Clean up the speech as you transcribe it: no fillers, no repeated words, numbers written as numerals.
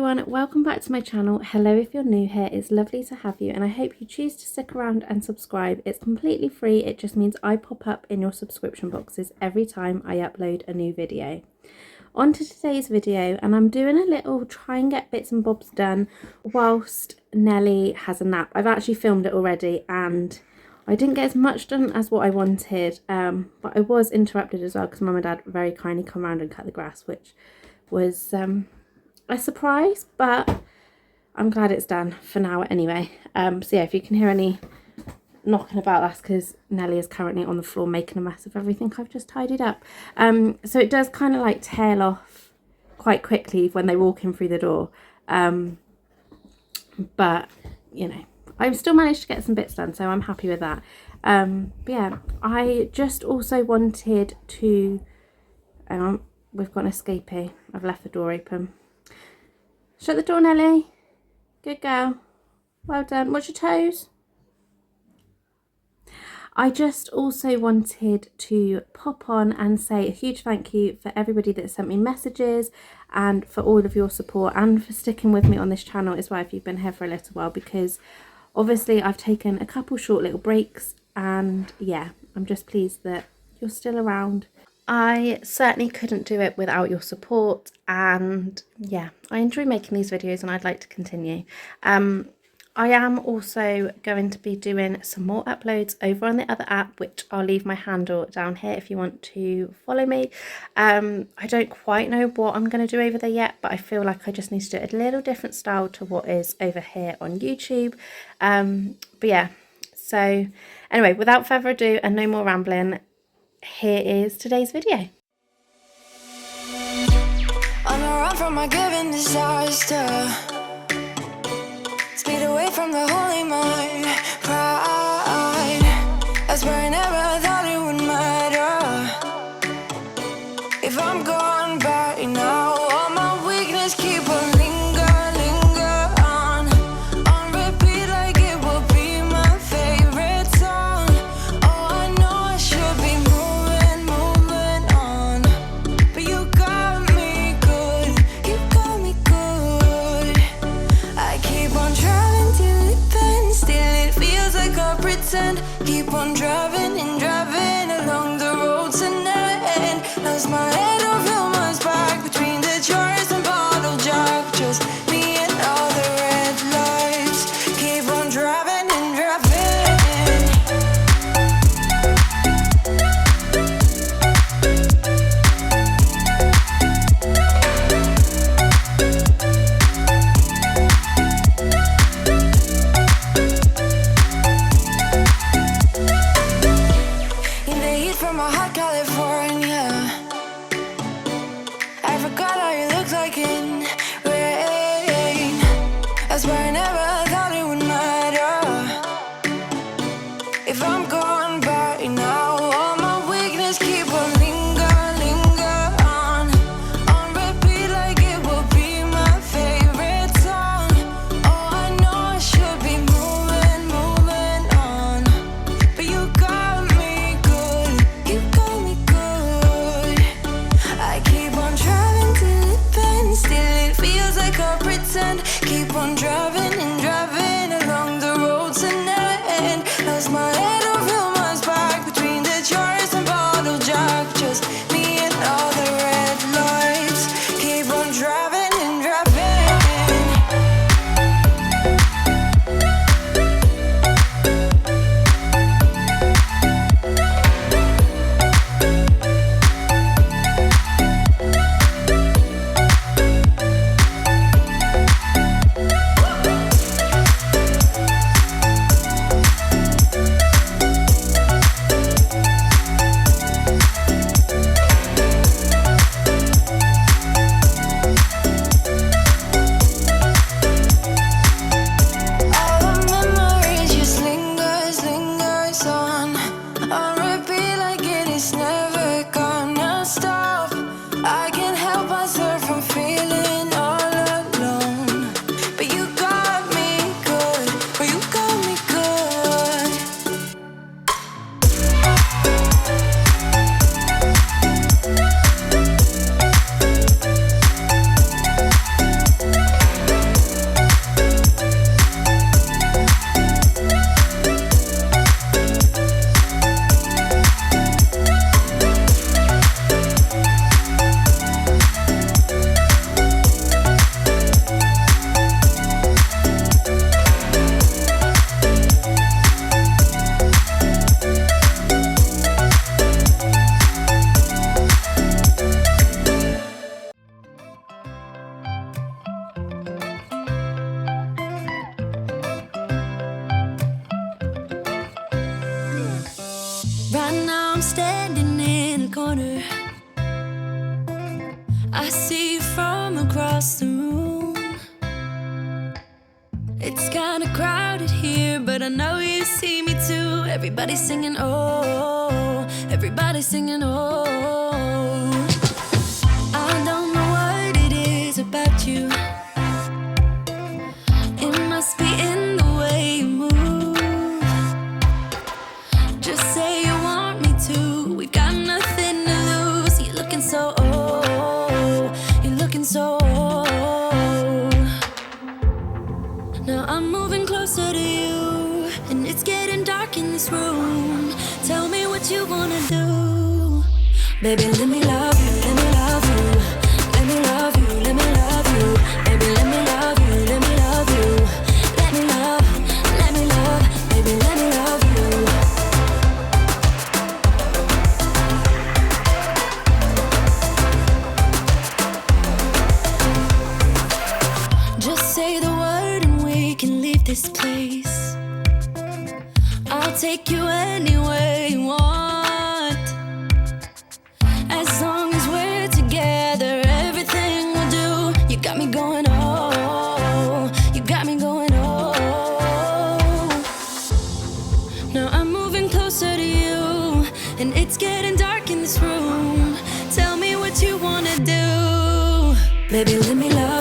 everyone, welcome back to my channel. Hello if you're new here, it's lovely to have you and I hope you choose to stick around and subscribe. It's completely free, it just means I pop up in your subscription boxes every time I upload a new video. On to today's video, and I'm doing a little try and get bits and bobs done whilst Nelly has a nap. I've actually filmed it already and I didn't get as much done as what I wanted, but I was interrupted as well because Mum and Dad very kindly come around and cut the grass, which was a surprise, but I'm glad it's done for now anyway. So yeah, if you can hear any knocking about, that's because Nelly is currently on the floor making a mess of everything I've just tidied up. So it does kind of like tail off quite quickly when they walk in through the door, but you know, I've still managed to get some bits done, so I'm happy with that. But yeah, I just also wanted to, we've got an escapee, I've left the door open. Shut the door, Nelly. Good girl. Well done. Watch your toes. I just also wanted to pop on and say a huge thank you for everybody that sent me messages and for all of your support and for sticking with me on this channel as well if you've been here for a little while, because obviously I've taken a couple short little breaks and yeah, I'm just pleased that you're still around. I certainly couldn't do it without your support, and yeah, I enjoy making these videos and I'd like to continue. I am also going to be doing some more uploads over on the other app, which I'll leave my handle down here if you want to follow me. I don't quite know what I'm going to do over there yet, but I feel like I just need to do it a little different style to what is over here on YouTube. But yeah, so anyway, without further ado and no more rambling, here is today's video. On the run from my given disaster, speed away from the holy mind, pride. I swear I never thought it would matter if I'm gone by now. All my weakness keep on linger on repeat like it will be my favorite song. Oh, I know I should be moving on, but you got me good, you got me good. I keep on driving till it bends, still it feels like I pretend. Keep on driving and driving along the road to end. Lost my head over my back between the jars and bottle jack. Just me and all the red lights. Keep on driving and driving. In the heat from my hot California, I forgot how you looked like in rain. I swear I never thought it would matter if I'm gone by now. All my weakness keep on linger on repeat like it will be my favorite song. Oh, I know I should be moving on, but you got me good, you got me good. I keep on driving till it in a corner. I see you from across the room. It's kinda crowded here, but I know you see me too. Everybody's singing, oh, everybody's singing, oh. I don't know what it is about you. It must be in the way you move. Just say you want me to. We got nothing to lose. You're looking so old. You're looking so old. Now I'm moving closer to you, and it's getting dark in this room. Tell me what you wanna do. Baby, let me love you, let me love you. Let me love you, let me love you. Baby, let me love you, let me love you. Let me love, baby, let me love you. Just say the word and we can leave this place. I'll take you anywhere you want. As long as we're together, everything we'll do. You got me going, oh, you got me going, oh. Now I'm moving closer to you, and it's getting dark in this room. Tell me what you wanna do. Baby, let me love